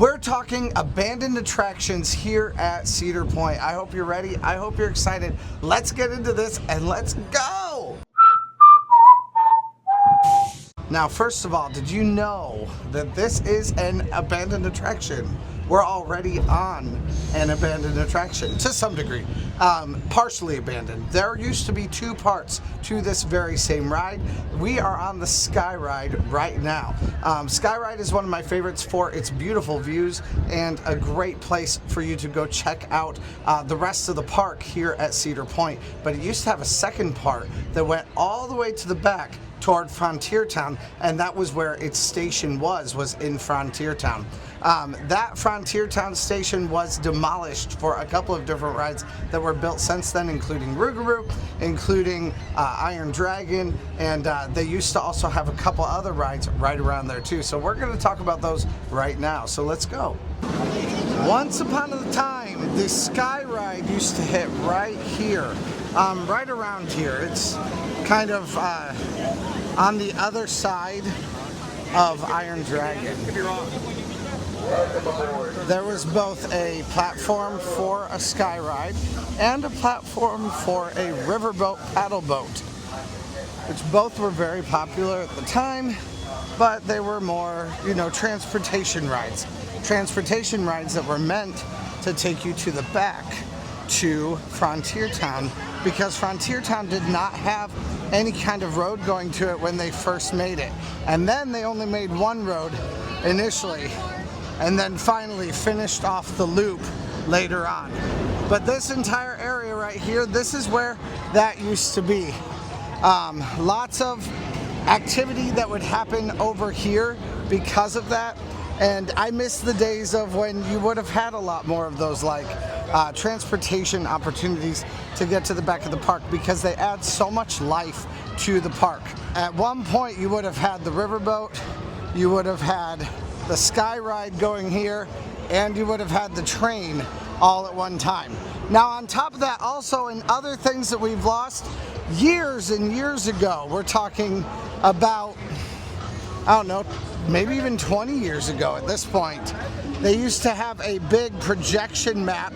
We're talking abandoned attractions here at Cedar Point. I hope you're ready. I hope you're excited. Let's get into this and let's go! Now, first of all, did you know that this is an abandoned attraction? We're already on an abandoned attraction to some degree, partially abandoned. There used to be two parts to this very same ride. We are on the Sky Ride right now. Sky Ride is one of my favorites for its beautiful views and a great place for you to go check out the rest of the park here at Cedar Point. But it used to have a second part that went all the way to the back toward Frontier Town, and that was where its station was in Frontier Town. That Frontier Town station was demolished for a couple of different rides that were built since then, including Rougarou, including Iron Dragon, and they used to also have a couple other rides right around there too. So we're going to talk about those right now. So let's go. Once upon a time, the Sky Ride used to hit right here, right around here. It's kind of on the other side of Iron Dragon. There was both a platform for a Sky Ride and a platform for a riverboat paddle boat, which both were very popular at the time, but they were more, transportation rides. Transportation rides that were meant to take you to the back to Frontier Town, because Frontier Town did not have any kind of road going to it when they first made it. And then they only made one road initially, and then finally finished off the loop later on. But this entire area right here, this is where that used to be. Lots of activity that would happen over here because of that. And I miss the days of when you would have had a lot more of those transportation opportunities to get to the back of the park, because they add so much life to the park. At one point you would have had the riverboat, you would have had the Sky Ride going here, and you would have had the train all at one time. Now on top of that, also in other things that we've lost years and years ago, we're talking about, I don't know, maybe even 20 years ago at this point, they used to have a big projection map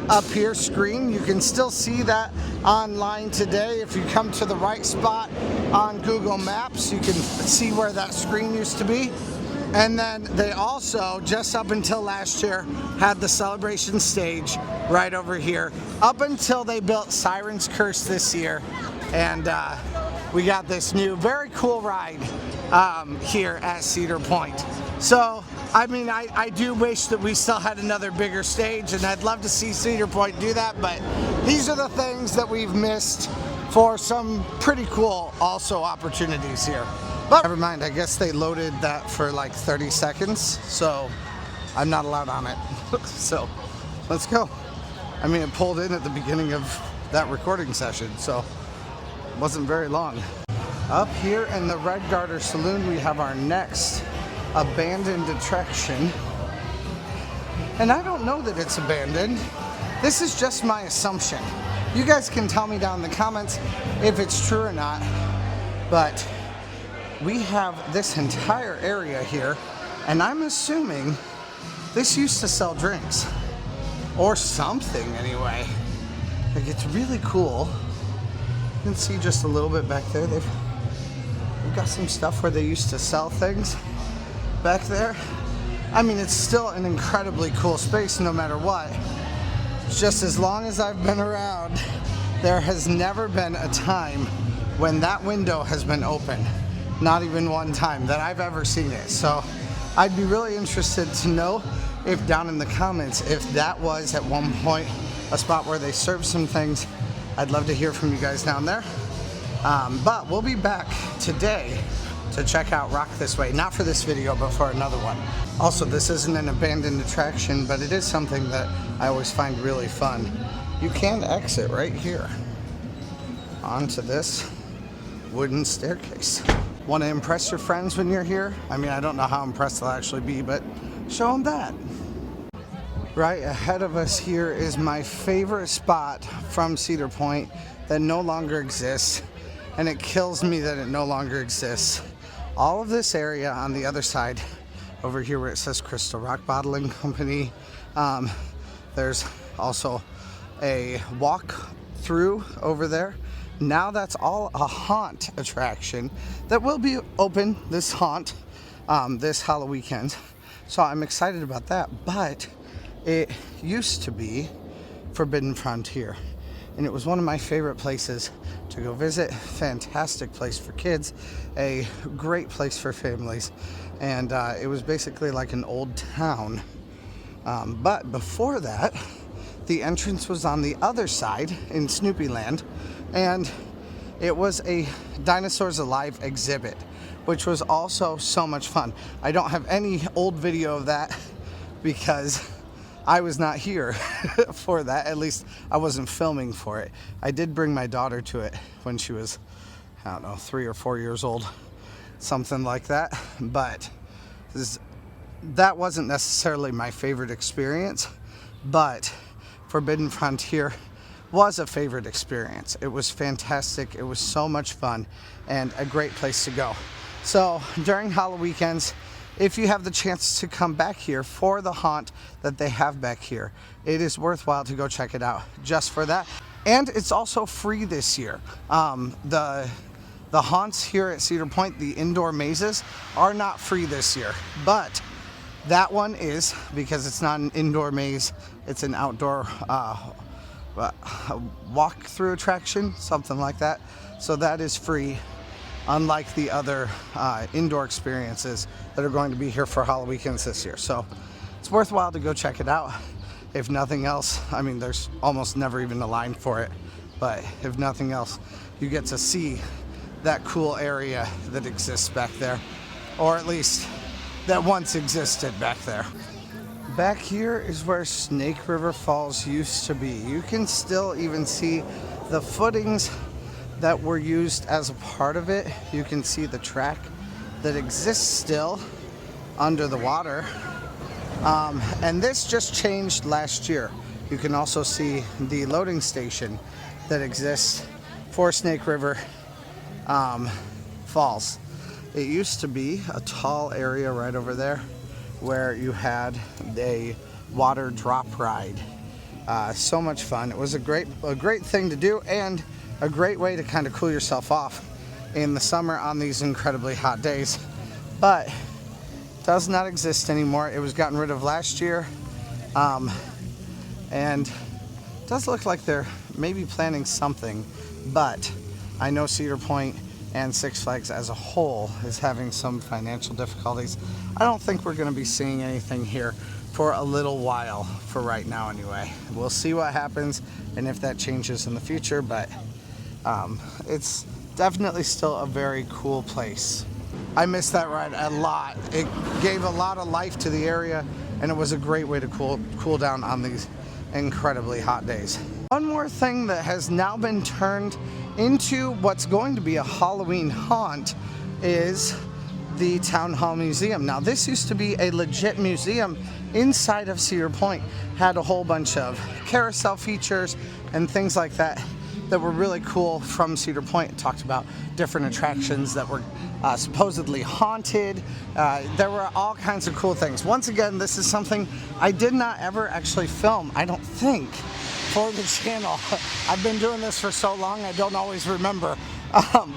up here screen. You can still see that online today. If you come to the right spot on Google Maps, you can see where that screen used to be. And then they also, just up until last year, had the celebration stage right over here, up until they built Siren's Curse this year. And we got this new, very cool ride here at Cedar Point. So, I mean, I do wish that we still had another bigger stage, and I'd love to see Cedar Point do that, but these are the things that we've missed for some pretty cool also opportunities here. But never mind, I guess they loaded that for like 30 seconds, so I'm not allowed on it. So, let's go. I mean, it pulled in at the beginning of that recording session, so it wasn't very long. Up here in the Red Garter Saloon, we have our next abandoned attraction. And I don't know that it's abandoned. This is just my assumption. You guys can tell me down in the comments if it's true or not. But we have this entire area here, and I'm assuming this used to sell drinks. Or something anyway. Like, it's really cool. You can see just a little bit back there. They've got some stuff where they used to sell things back there. I mean, it's still an incredibly cool space no matter what. Just as long as I've been around, there has never been a time when that window has been open. Not even one time that I've ever seen it. So I'd be really interested to know if down in the comments, if that was at one point a spot where they served some things. I'd love to hear from you guys down there. But we'll be back today to check out Rock This Way. Not for this video, but for another one. Also, this isn't an abandoned attraction, but it is something that I always find really fun. You can exit right here onto this wooden staircase. Want to impress your friends when you're here? I mean, I don't know how impressed they'll actually be, but show them that. Right ahead of us here is my favorite spot from Cedar Point that no longer exists, and it kills me that it no longer exists. All of this area on the other side over here where it says Crystal Rock Bottling Company. There's also a walk through over there. Now that's all a haunt attraction that will be open this haunt this Halloween weekend. So I'm excited about that. But it used to be Forbidden Frontier, and it was one of my favorite places to go visit. Fantastic place for kids, a great place for families, and it was basically like an old town. But before that, the entrance was on the other side in Snoopy Land, and it was a Dinosaurs Alive exhibit, which was also so much fun. I don't have any old video of that because I was not here for that. At least I wasn't filming for it. I did bring my daughter to it when she was, I don't know, 3 or 4 years old, something like that. But that wasn't necessarily my favorite experience, but Forbidden Frontier was a favorite experience. It was fantastic. It was so much fun and a great place to go. So during Halloween weekends, if you have the chance to come back here for the haunt that they have back here, it is worthwhile to go check it out just for that. And it's also free this year. The haunts here at Cedar Point, the indoor mazes, are not free this year, but that one is, because it's not an indoor maze, it's an outdoor walk-through attraction, something like that. So that is free, unlike the other indoor experiences that are going to be here for Halloween weekends this year. So it's worthwhile to go check it out. If nothing else, I mean, there's almost never even a line for it, but if nothing else, you get to see that cool area that exists back there, or at least that once existed back there. Back here is where Snake River Falls used to be. You can still even see the footings that were used as a part of it. You can see the track that exists still under the water. And this just changed last year. You can also see the loading station that exists for Snake River Falls. It used to be a tall area right over there where you had a water drop ride. So much fun. It was a great thing to do, and a great way to kind of cool yourself off in the summer on these incredibly hot days. But does not exist anymore. It was gotten rid of last year, and it does look like they're maybe planning something, but I know Cedar Point and Six Flags as a whole is having some financial difficulties. I don't think we're going to be seeing anything here for a little while, for right now anyway. We'll see what happens and if that changes in the future, but it's definitely still a very cool place. I miss that ride a lot. It gave a lot of life to the area, and it was a great way to cool down on these incredibly hot days. One more thing that has now been turned into what's going to be a Halloween haunt is the Town Hall Museum. Now, this used to be a legit museum inside of Cedar Point. Had a whole bunch of carousel features and things like that that were really cool from Cedar Point. It talked about different attractions that were supposedly haunted. There were all kinds of cool things. Once again, this is something I did not ever actually film, I don't think, for the channel. I've been doing this for so long, I don't always remember.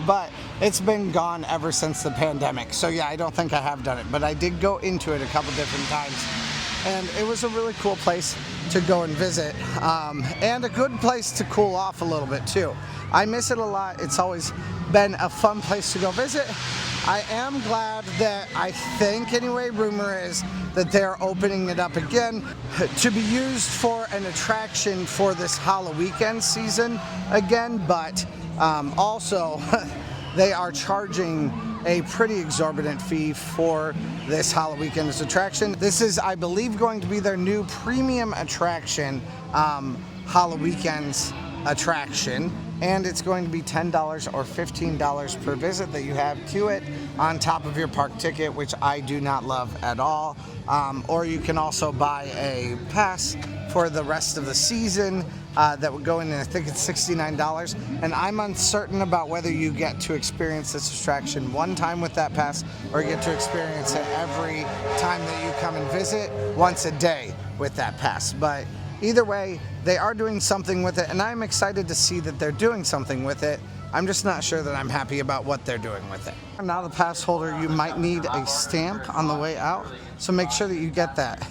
But it's been gone ever since the pandemic. So yeah, I don't think I have done it, but I did go into it a couple different times. And it was a really cool place to go and visit, and a good place to cool off a little bit too. I miss it a lot. It's always been a fun place to go visit. I am glad that, I think anyway, rumor is that they're opening it up again to be used for an attraction for this Halloween weekend season again, but also they are charging a pretty exorbitant fee for this Halloween weekend's attraction. This is, I believe, going to be their new premium attraction, Halloween weekend's attraction, and it's going to be $10 or $15 per visit that you have to it on top of your park ticket, which I do not love at all. Or you can also buy a pass for the rest of the season that would go in, and I think it's $69. And I'm uncertain about whether you get to experience this attraction one time with that pass, or you get to experience it every time that you come and visit, once a day with that pass. But either way, they are doing something with it, and I'm excited to see that they're doing something with it. I'm just not sure that I'm happy about what they're doing with it. Now, the pass holder, you might need a stamp on the way out, so make sure that you get that.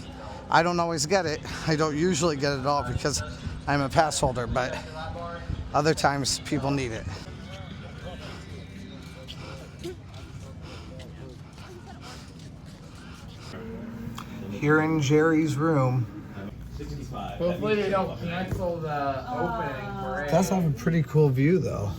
I don't always get it. I don't usually get it at all because I'm a pass holder, but other times people need it. Here in Jerry's room. Hopefully they don't cancel the opening for it. It does have a pretty cool view though.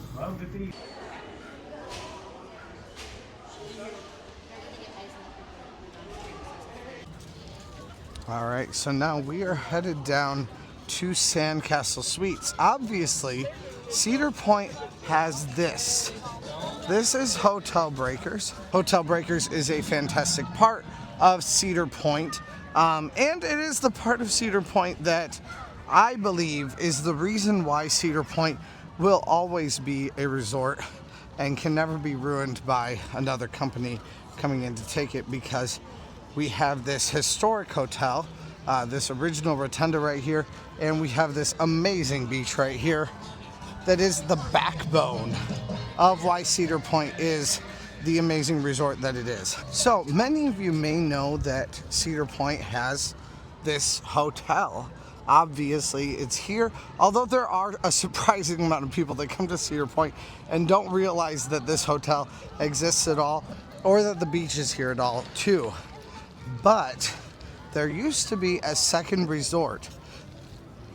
All right, so now we are headed down to Sandcastle Suites. Obviously, Cedar Point has this. This is Hotel Breakers. Hotel Breakers is a fantastic part of Cedar Point, and it is the part of Cedar Point that I believe is the reason why Cedar Point will always be a resort and can never be ruined by another company coming in to take it, because we have this historic hotel, this original rotunda right here, and we have this amazing beach right here that is the backbone of why Cedar Point is the amazing resort that it is. So many of you may know that Cedar Point has this hotel. Obviously it's here, although there are a surprising amount of people that come to Cedar Point and don't realize that this hotel exists at all, or that the beach is here at all too. But there used to be a second resort,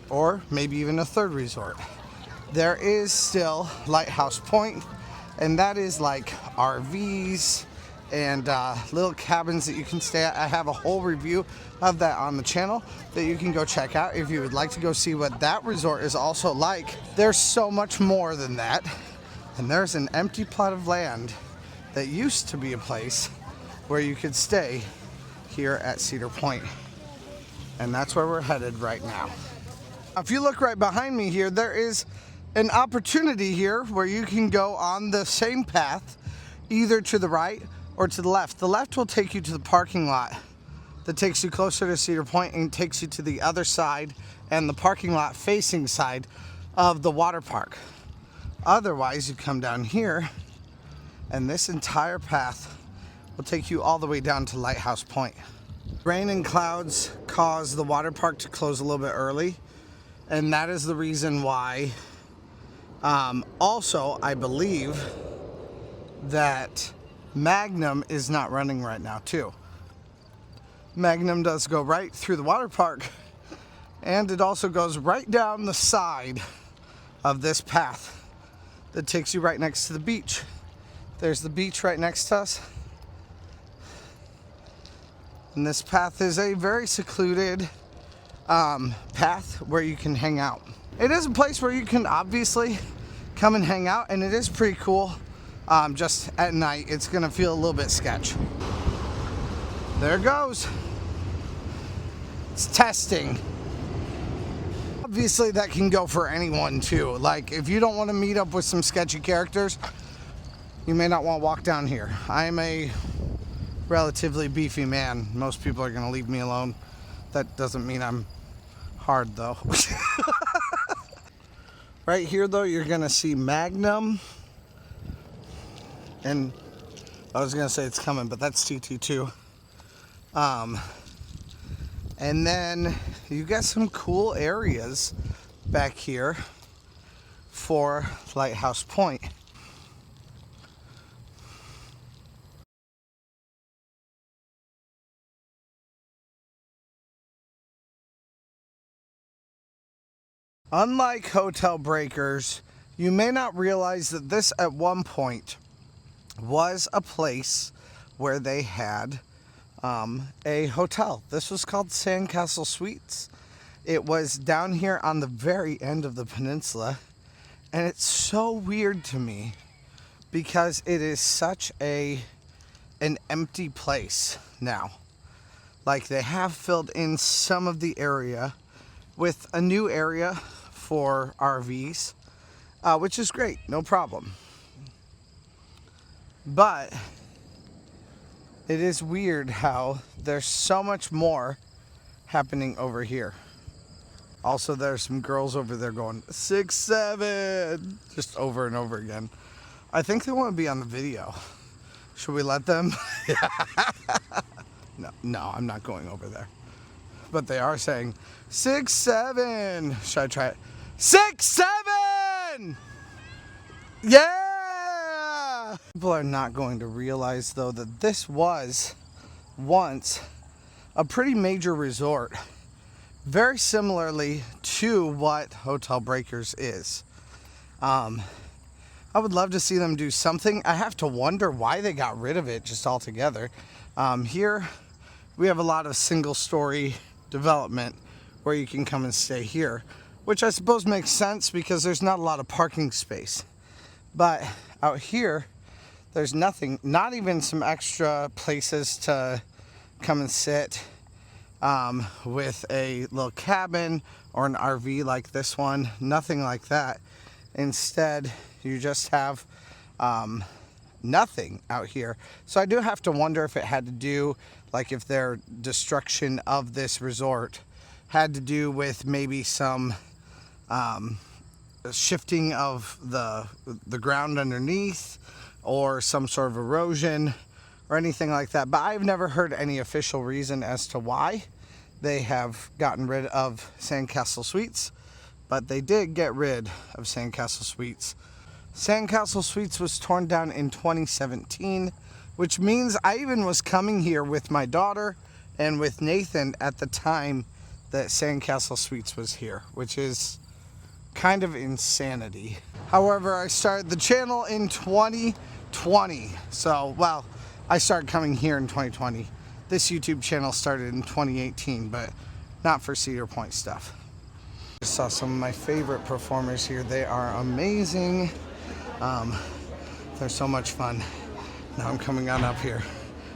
or maybe even a third resort. There is still Lighthouse Point, and that is like RVs and little cabins that you can stay at. I have a whole review of that on the channel that you can go check out if you would like to go see what that resort is also like. There's so much more than that, and there's an empty plot of land that used to be a place where you could stay here at Cedar Point, and that's where we're headed right now. If you look right behind me here, there is an opportunity here where you can go on the same path, either to the right or to the left. The left will take you to the parking lot that takes you closer to Cedar Point and takes you to the other side and the parking lot facing side of the water park. Otherwise, you come down here, and this entire path will take you all the way down to Lighthouse Point. Rain and clouds cause the water park to close a little bit early, and that is the reason why. Also, I believe that Magnum is not running right now too. Magnum does go right through the water park, and it also goes right down the side of this path that takes you right next to the beach. There's the beach right next to us. And this path is a very secluded path where you can hang out. It is a place where you can obviously come and hang out, and it is pretty cool. Just at night, it's gonna feel a little bit sketch. There it goes. It's testing. Obviously that can go for anyone too. Like, if you don't want to meet up with some sketchy characters, you may not want to walk down here. I'm a relatively beefy man. Most people are gonna leave me alone. That doesn't mean I'm hard though. Right here though, you're gonna see Magnum, and I was gonna say it's coming, but that's TT2. And then you got some cool areas back here for Lighthouse Point. Unlike Hotel Breakers, you may not realize that this at one point was a place where they had a hotel. This was called Sandcastle Suites. It was down here on the very end of the peninsula, and it's so weird to me because it is such an empty place now. Like, they have filled in some of the area with a new area for RVs, which is great, no problem. But it is weird how there's so much more happening over here. Also, there's some girls over there going 6'7", just over and over again. I think they want to be on the video. Should we let them? No, I'm not going over there. But they are saying 6'7". Should I try it? 6'7". Yeah! People are not going to realize, though, that this was once a pretty major resort. Very similarly to what Hotel Breakers is. I would love to see them do something. I have to wonder why they got rid of it just altogether. Here, we have a lot of single-story development where you can come and stay here, which I suppose makes sense because there's not a lot of parking space. But out here, there's nothing, not even some extra places to come and sit with a little cabin or an RV like this one. Nothing like that. Instead, you just have nothing out here. So I do have to wonder if it had to do, like if their destruction of this resort had to do with maybe some shifting of the ground underneath or some sort of erosion or anything like that. But I've never heard any official reason as to why they have gotten rid of Sandcastle Suites, but they did get rid of Sandcastle Suites. Sandcastle Suites was torn down in 2017, which means I even was coming here with my daughter and with Nathan at the time that Sandcastle Suites was here, which is kind of insanity. However, I started the channel in 2020. So, well, I started coming here in 2020. This YouTube channel started in 2018, but not for Cedar Point stuff. I saw some of my favorite performers here. They are amazing. They're so much fun. Now I'm coming on up here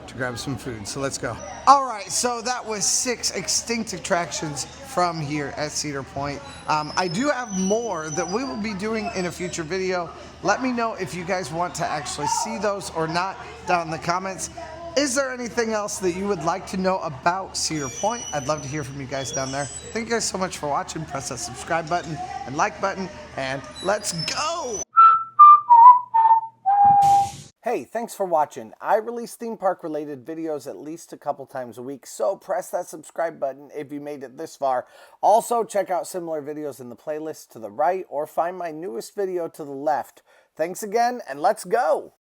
to grab some food, so let's go. All right, so that was 6 extinct attractions from here at Cedar Point. I do have more that we will be doing in a future video. Let me know if you guys want to actually see those or not down in the comments. Is there anything else that you would like to know about Cedar Point? I'd love to hear from you guys down there. Thank you guys so much for watching. Press that subscribe button and like button, and let's go! Hey, thanks for watching. I release theme park related videos at least a couple times a week, so press that subscribe button if you made it this far. Also, check out similar videos in the playlist to the right or find my newest video to the left. Thanks again, and let's go!